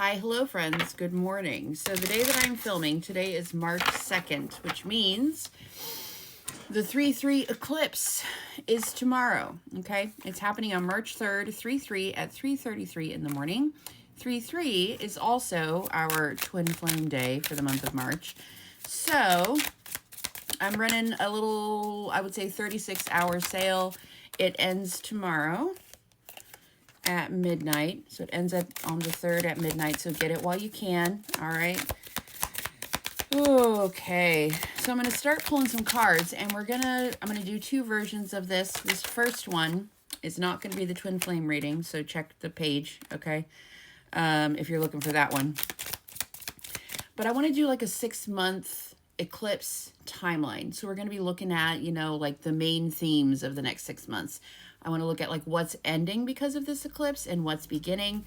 Hi, hello friends, good morning. So the day that I'm filming, today is March 2nd, which means the 3-3 eclipse is tomorrow, okay? It's happening on March 3rd, 3-3 at 3:33 in the morning. 3-3 is also our twin flame day for the month of March. So I'm running a little, I would say 36-hour sale. It ends tomorrow at midnight. So it ends up on the 3rd at midnight. So get it while you can. All right. Okay. So I'm going to start pulling some cards, and I'm going to do two versions of this. This first one is not going to be the twin flame reading. So check the page. Okay. If you're looking for that one. But I want to do like a 6-month eclipse timeline. So we're going to be looking at, like the main themes of the next 6 months. I want to look at like what's ending because of this eclipse and what's beginning.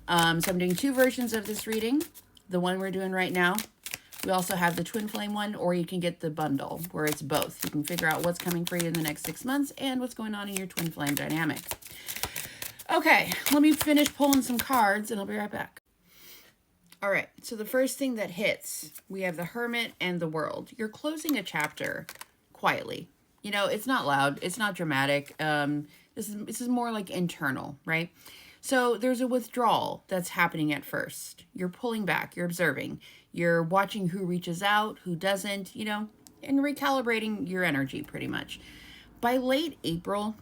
So I'm doing two versions of this reading. The one we're doing right now. We also have the twin flame one, or you can get the bundle where it's both. You can figure out what's coming for you in the next 6 months and what's going on in your twin flame dynamic. Okay, let me finish pulling some cards and I'll be right back. All right, so the first thing that hits, we have the Hermit and the World. You're closing a chapter quietly. It's not loud. It's not dramatic. This is more like internal, right? So there's a withdrawal that's happening at first. You're pulling back. You're observing. You're watching who reaches out, who doesn't, and recalibrating your energy pretty much. By late April,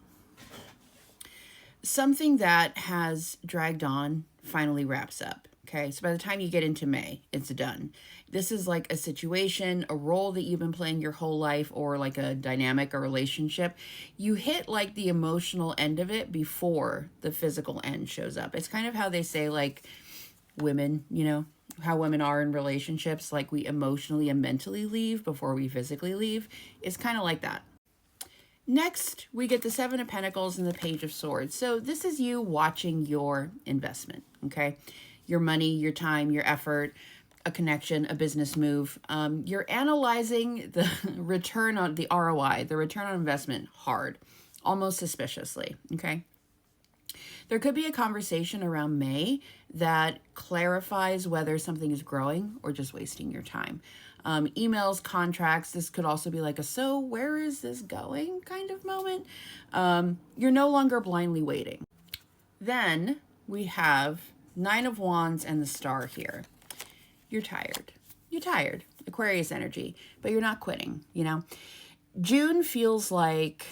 something that has dragged on finally wraps up. Okay, so by the time you get into May, it's done. This is like a situation, a role that you've been playing your whole life, or like a dynamic, a relationship. You hit like the emotional end of it before the physical end shows up. It's kind of how they say like women, how women are in relationships, like we emotionally and mentally leave before we physically leave. It's kind of like that. Next, we get the Seven of Pentacles and the Page of Swords. So this is you watching your investment, okay? Your money, your time, your effort, a connection, a business move. You're analyzing the return on the ROI, the return on investment hard, almost suspiciously, okay? There could be a conversation around May that clarifies whether something is growing or just wasting your time. Emails, contracts, this could also be like a, so where is this going kind of moment. You're no longer blindly waiting. Then we have Nine of Wands and the Star here. You're tired. You're tired. Aquarius energy, but you're not quitting, June feels like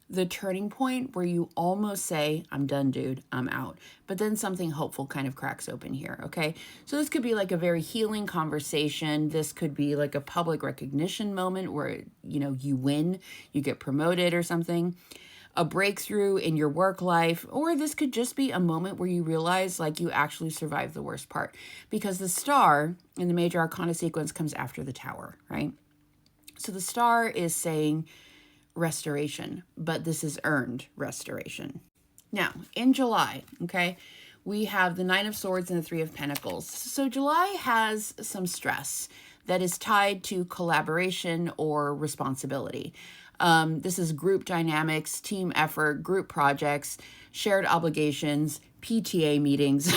the turning point where you almost say, I'm done, dude, I'm out. But then something hopeful kind of cracks open here, okay? So this could be like a very healing conversation. This could be like a public recognition moment where, you win, you get promoted or something. A breakthrough in your work life, or this could just be a moment where you realize like you actually survived the worst part, because the Star in the major arcana sequence comes after the Tower, right? So the Star is saying restoration, but this is earned restoration. Now, in July, okay, we have the Nine of Swords and the Three of Pentacles. So July has some stress that is tied to collaboration or responsibility. This is group dynamics, team effort, group projects, shared obligations, PTA meetings,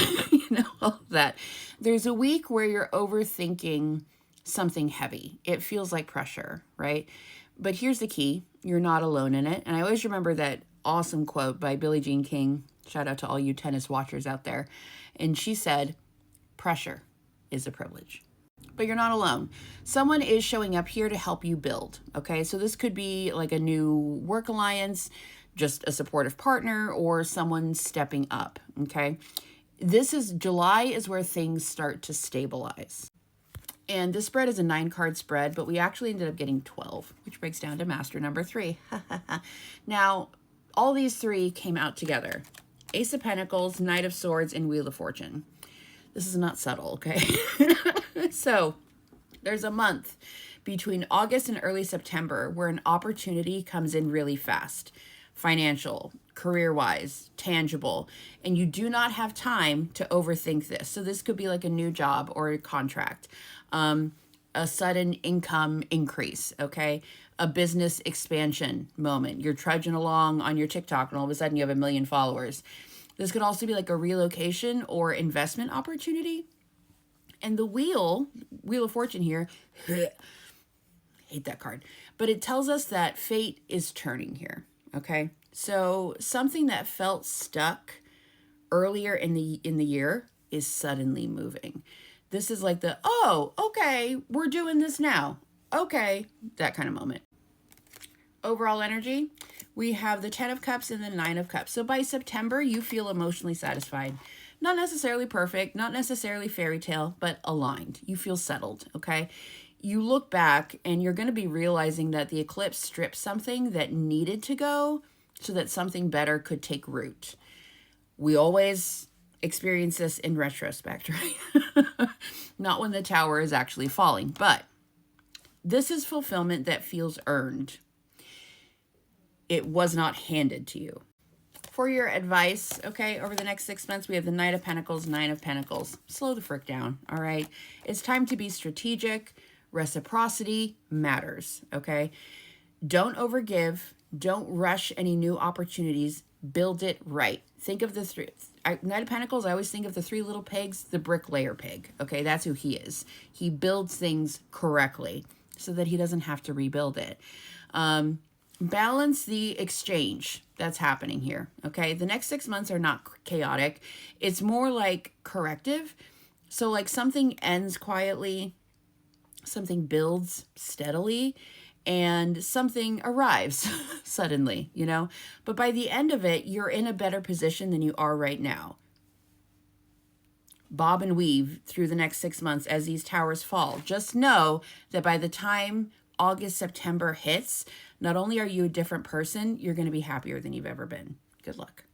all that. There's a week where you're overthinking something heavy. It feels like pressure, right? But here's the key. You're not alone in it. And I always remember that awesome quote by Billie Jean King. Shout out to all you tennis watchers out there. And she said, pressure is a privilege. But you're not alone. Someone is showing up here to help you build, okay? So this could be like a new work alliance, just a supportive partner, or someone stepping up, okay? July is where things start to stabilize. And this spread is a 9-card spread, but we actually ended up getting 12, which breaks down to master number 3. Now, all these 3 came out together. Ace of Pentacles, Knight of Swords, and Wheel of Fortune. This is not subtle, okay? So there's a month between August and early September where an opportunity comes in really fast. Financial, career-wise, tangible, and you do not have time to overthink this. So this could be like a new job or a contract, a sudden income increase, okay? A business expansion moment. You're trudging along on your TikTok and all of a sudden you have 1 million followers. This could also be like a relocation or investment opportunity. And the Wheel of Fortune here, hate that card, but it tells us that fate is turning here, okay? So something that felt stuck earlier in the year is suddenly moving. This is like the, oh, okay, we're doing this now. Okay, that kind of moment. Overall energy, we have the 10 of Cups and the 9 of Cups. So by September, you feel emotionally satisfied. Not necessarily perfect, not necessarily fairy tale, but aligned. You feel settled, okay? You look back and you're going to be realizing that the eclipse stripped something that needed to go so that something better could take root. We always experience this in retrospect, right? Not when the tower is actually falling, but this is fulfillment that feels earned. It was not handed to you. For your advice, okay, over the next 6 months, we have the Knight of Pentacles, 9 of Pentacles. Slow the frick down, all right? It's time to be strategic. Reciprocity matters, okay? Don't overgive. Don't rush any new opportunities. Build it right. Think of the Knight of Pentacles, I always think of the 3 little pigs, the bricklayer pig, okay? That's who he is. He builds things correctly so that he doesn't have to rebuild it. Balance the exchange that's happening here, okay? The next 6 months are not chaotic. It's more like corrective. So like something ends quietly, something builds steadily, and something arrives suddenly, you know? But by the end of it, you're in a better position than you are right now. Bob and weave through the next 6 months as these towers fall. Just know that by the time August, September hits, not only are you a different person, you're going to be happier than you've ever been. Good luck.